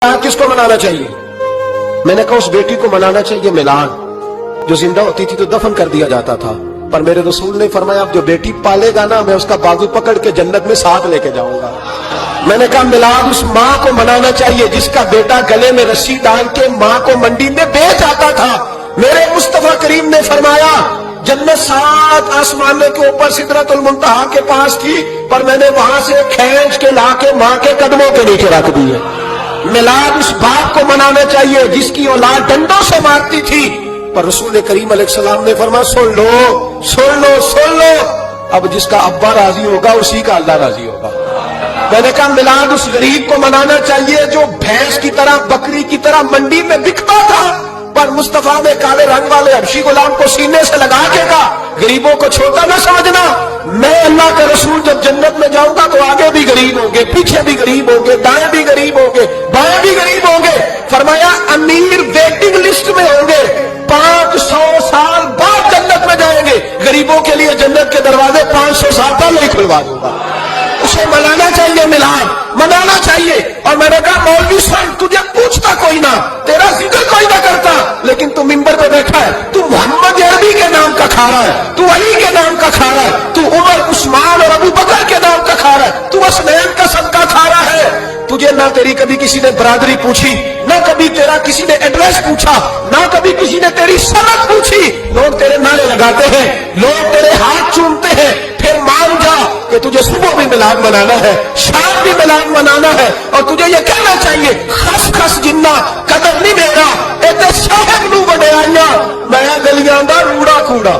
किसको मनाना चाहिए? मैंने कहा उस बेटी को मनाना चाहिए मिलाद, जो जिंदा होती थी तो दफन कर दिया जाता था। पर मेरे रसूल ने फरमाया अब जो बेटी पालेगा ना, मैं उसका बाजू पकड़ के जन्नत में साथ लेके जाऊंगा। मैंने कहा मिलाद उस माँ को मनाना चाहिए जिसका बेटा गले में रस्सी डाल के माँ को मंडी में बेच आता था। मेरे मुस्तफा करीम ने फरमाया जन्नत 7 आसमानों के ऊपर सिदरतुल मुंतहा के पास थी, पर मैंने वहां से खींच के लाके माँ के कदमों के नीचे रख दी है। मिलाद उस बाप को मनाना चाहिए जिसकी औलाद डंडों से मारती थी, पर रसूल करीम अलैहिस्सलाम ने फरमाया सुन लो सुन लो सुन लो, अब जिसका अब्बा राजी होगा उसी का अल्लाह राजी होगा। मैंने कहा मिलाद उस गरीब को मनाना चाहिए जो भैंस की तरह बकरी की तरह मंडी में बिकता था, पर मुस्तफा ने काले रंग वाले हबशी गुलाम को सीने से लगा के कहा गरीबों को छोटा न समझना, मैं अल्लाह के रसूल जब जन्नत में जाऊंगा तो आगे भी गरीब होंगे, पीछे भी गरीब होंगे, दाएं भी गरीब होंगे, बाएं भी गरीब होंगे। फरमाया अमीर वेटिंग लिस्ट में होंगे, 500 साल बाद जन्नत में जाएंगे। गरीबों के लिए जन्नत के दरवाजे 500 साल पहले ही खुलवा दूंगा। उसे मनाना चाहिए, मिलाद मनाना चाहिए। और मैंने कहा मौलवी साहब तुझे पूछता कोई ना, तेरा जिक्र कोई ना करता, लेकिन तू मिंबर पे बैठा है, तू मोहम्मद अरबी के नाम का खा रहा है, तू अली के नाम का खा रहा है, तू उमर उस्मान और अबू बकर के नाम का खा रहा है, तू असनैन का सदका खा रहा है। तुझे ना तेरी कभी किसी ने बरादरी पूछी, ना कभी तेरा किसी ने एड्रेस पूछा, ना कभी किसी ने तेरी सनद पूछी। लोग तेरे नारे लगाते हैं, लोग तेरे हाथ चूमते हैं। फिर मान जा कि तुझे सुबह भी मिलाद मनाना है, शाम भी मिलाद मनाना है, और तुझे ये कहना चाहिए खस खस जिन्ना कदर नहीं देगा इतने साहब नू वडियाइया, मैं गलियां दा रूड़ा कूड़ा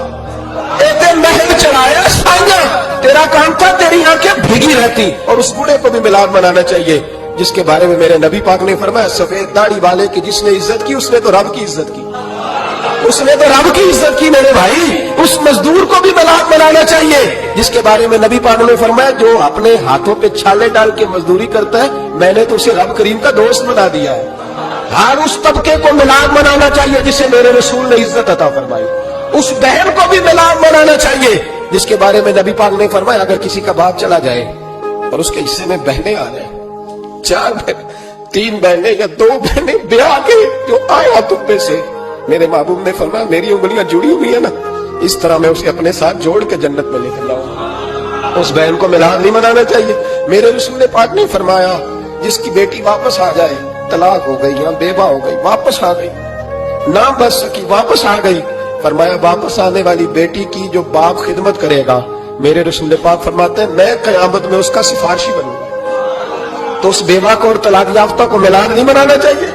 इतने महल चढ़ाया साइया। तेरा काम था तेरी आंखें भीगी रहती। और उस बूढ़े को भी मिलाद मनाना चाहिए जिसके बारे में मेरे नबी पाक ने फरमाया सफेद दाढ़ी वाले की जिसने इज्जत की उसने तो रब की इज्जत की, उसने तो रब की इज्जत की मेरे भाई। उस मजदूर को भी मिलाद मनाना चाहिए जिसके बारे में नबी पाक ने फरमाया जो अपने हाथों पे छाले डाल के मजदूरी करता है, मैंने तो उसे रब करीम का दोस्त बना दिया है। हर उस तबके को मिलाद मनाना चाहिए जिसे मेरे रसूल ने इज्जत अता फरमाई। उस बहन को भी मिलाद मनाना चाहिए जिसके बारे में नबी पाक ने फरमाया अगर किसी का बाप चला जाए और उसके हिस्से में बहनें आ जाए, 4 बहन 3 बहनें या 2 बहनें ब्याह के जो आया तुम पे से, मेरे महबूब ने फरमाया मेरी उंगलियां जुड़ी हुई है ना, इस तरह मैं उसे अपने साथ जोड़ के जन्नत में लेकर जाऊंगा। उस बहन को मिलाद नहीं मनाना चाहिए। मेरे रसूल पाक ने फरमाया जिसकी बेटी वापस आ जाए, तलाक हो गई या बेवा हो गई, वापस आ गई, ना बच सकी वापस आ गई, फरमाया वापस आने वाली बेटी की जो बाप खिदमत करेगा, मेरे रसूल पाक फरमाते हैं मैं कयामत में उसका सिफारिशी बनूंगा। तो उस बेवा को और तलाक याफ्ता को मिलाद नहीं मनाना चाहिए।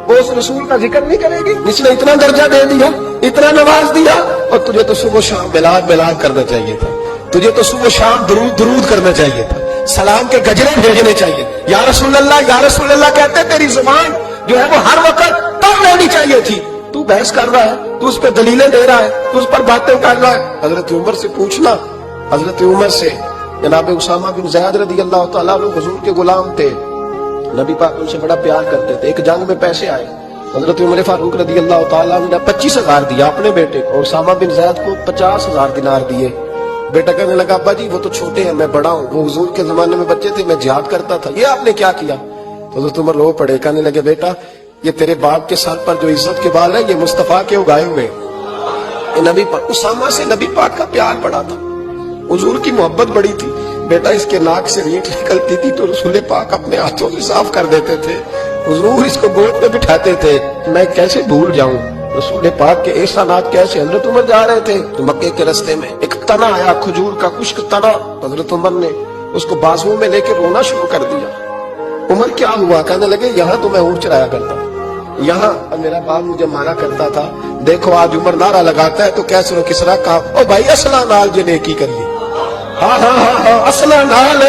वो उस रसूल का जिक्र नहीं करेगी जिसने इतना दर्जा दे दिया, इतना नवाज दिया। और तुझे तो सुबह शाम मिलाद मिलाद करना चाहिए था, तुझे तो सुबह शाम दुरूद दुरूद करना चाहिए था, सलाम के गजरे भेजने चाहिए। या रसूल अल्लाह कहते तेरी जुबान जो है वो हर वक्त तब रहनी चाहिए थी। तू बहस कर रहा है, तू उस पर दलीलें दे रहा है, तू उस पर बातें कर रहा है। हजरत उमर से पूछना, हजरत उमर से जनाब उसामा बिन ज़ैद रज़ी अल्लाह तआला अन्हु हुजूर के गुलाम थे, नबी पाक उनसे बड़ा प्यार करते थे। एक जंग में पैसे आए, हजरत उमर फारूक रज़ी अल्लाह तआला अन्हु ने 25,000 दिया अपने बेटे को, और उसामा बिन ज़ैद को 50,000 दिनार दिए। बेटा कहने लगा अब्बा जी वो तो छोटे हैं, मैं बड़ा हूँ, वो हुजूर के जमाने में बच्चे थे, मैं जिहाद करता था, ये आपने क्या किया? तो हजरत उमर रो पड़े, कहने लगे बेटा ये तेरे बाप के सर पर जो इज्जत के बाल है ये मुस्तफा के उगाए हुए। नबी पाक उसामा से नबी पाक का प्यार बड़ा था, हुजूर की मोहब्बत बड़ी थी। बेटा इसके नाक से रीठ निकलती थी तो रसूल पाक अपने हाथों से साफ कर देते थे, हुजूर इसको गोद में बिठाते थे। मैं कैसे भूल जाऊं रसूल पाक के एहसानात कैसे। हजरत उमर जा रहे थे तो मक्के के रास्ते में एक तना आया, खजूर का खुश्क तना। हजरत उमर ने उसको बाजुओं में लेकर रोना शुरू कर दिया। उमर क्या हुआ? कहने लगे यहाँ तो मैं ऊँट चराया करता, यहाँ मेरा बाप मुझे मारा करता था, देखो आज उमर नारा लगाता है तो कैसे किसरा का ओ भाई असला नाल जे नेकी करिए। हाँ हाँ हाँ हाँ असला नाल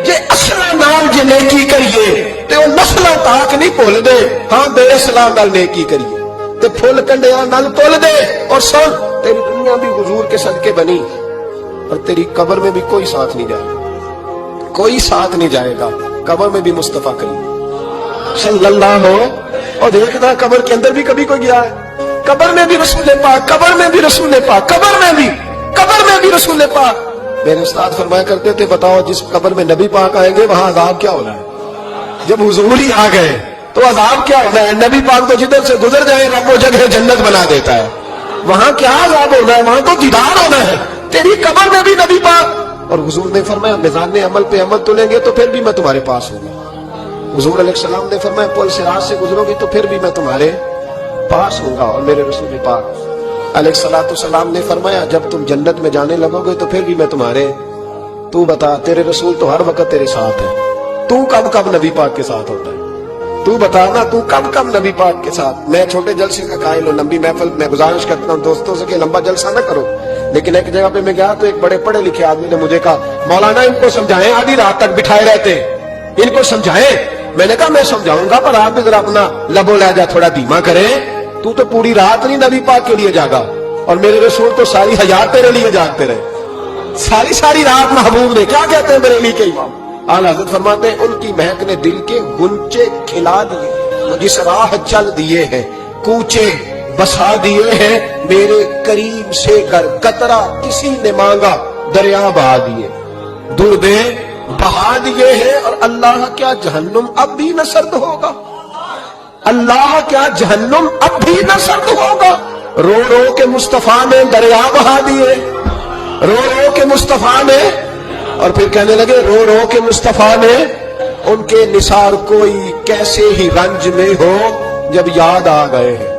जे असला नाल जे नेकी करिए ते ओ नस्ला ताक नहीं भुल दे। हाँ बेअसला नाल नेकी करिए ते फुल कंडिया नाल तुल दे। और सुन तेरी दुनिया भी हुजूर के सदके बनी और तेरी कब्र में भी कोई साथ नहीं जाएगा, कोई साथ नहीं जाएगा। कब्र में भी मुस्तफा करीम सल्लल्लाहु और देखना कब्र के अंदर भी कभी कोई गया है, कब्र में भी रसूल पाक, कब्र में भी रसूल पाक, कब्र में भी रसूल पाक। मेरे उस्ताद फरमाया करते थे बताओ जिस कब्र में नबी पाक आएंगे वहां अज़ाब क्या होना है। जब हुजूर ही आ गए تو عذاب کیا ہونا ہے؟ نبی پاک تو جدھر سے گزر جائے رب وہ جگہ جنت بنا دیتا ہے. وہاں کیا عذاب ہونا ہے؟ وہاں تو دیدار ہونا ہے. تیری قبر میں بھی نبی پاک. اور حضور نے فرمایا میزان عمل پہ عمل تلیں گے تو پھر بھی میں تمہارے پاس ہوں گا. حضور علیہ السلام نے فرمایا پل صراط سے گزرو گے تو پھر بھی میں تمہارے پاس ہوں گا. اور میرے رسول پاک علیہ الصلوۃ والسلام نے فرمایا جب تم جنت میں جانے لگو گے تو پھر بھی میں تمہارے. تو بتا تیرے رسول تو ہر وقت تیرے ساتھ ہے, تو کب کب نبی پاک کے ساتھ ہوتا ہے؟ تو بتا نا تو کب کب نبی پاک کے ساتھ. میں چھوٹے جلسے کا قائل ہوں, لمبی محفل میں گزارش کرتا ہوں دوستوں سے کہ لمبا جلسہ نہ کرو, لیکن ایک جگہ پہ میں گیا تو ایک بڑے پڑھے لکھے آدمی نے مجھے کہا مولانا ان کو سمجھائیں, آدھی رات تک بٹھائے رہتے ان کو سمجھائیں. میں نے کہا میں سمجھاؤں گا پر آپ بھی ذرا اپنا لب و لہجہ تھوڑا دھیما کریں. تو پوری رات نہیں نبی پاک کے لیے جاگا, اور میرے رسول تو ساری حیات تیرے لیے جاگتے رہے, ساری رات محبوب نے. کیا کہتے ہیں بریلی کے امام اعلیٰ حضرت فرماتے ہیں ان کی مہک نے دل کے گنچے کھلا دیے, جس راہ چل دیے ہیں کوچے بسا دیے ہیں, میرے قریب سے گر قطرہ کسی نے مانگا دریا بہا دیے, دردے بہا دیے ہیں. اور اللہ کیا جہنم اب بھی نہ سرد ہوگا, اللہ کیا جہنم اب بھی نہ سرد ہوگا. رو رو کے مصطفیٰ نے دریا بہا دیے, رو رو کے مصطفیٰ نے. اور پھر کہنے لگے رو رو کے مصطفیٰ نے ان کے نثار کوئی کیسے ہی رنج میں ہو جب یاد آ گئے ہیں.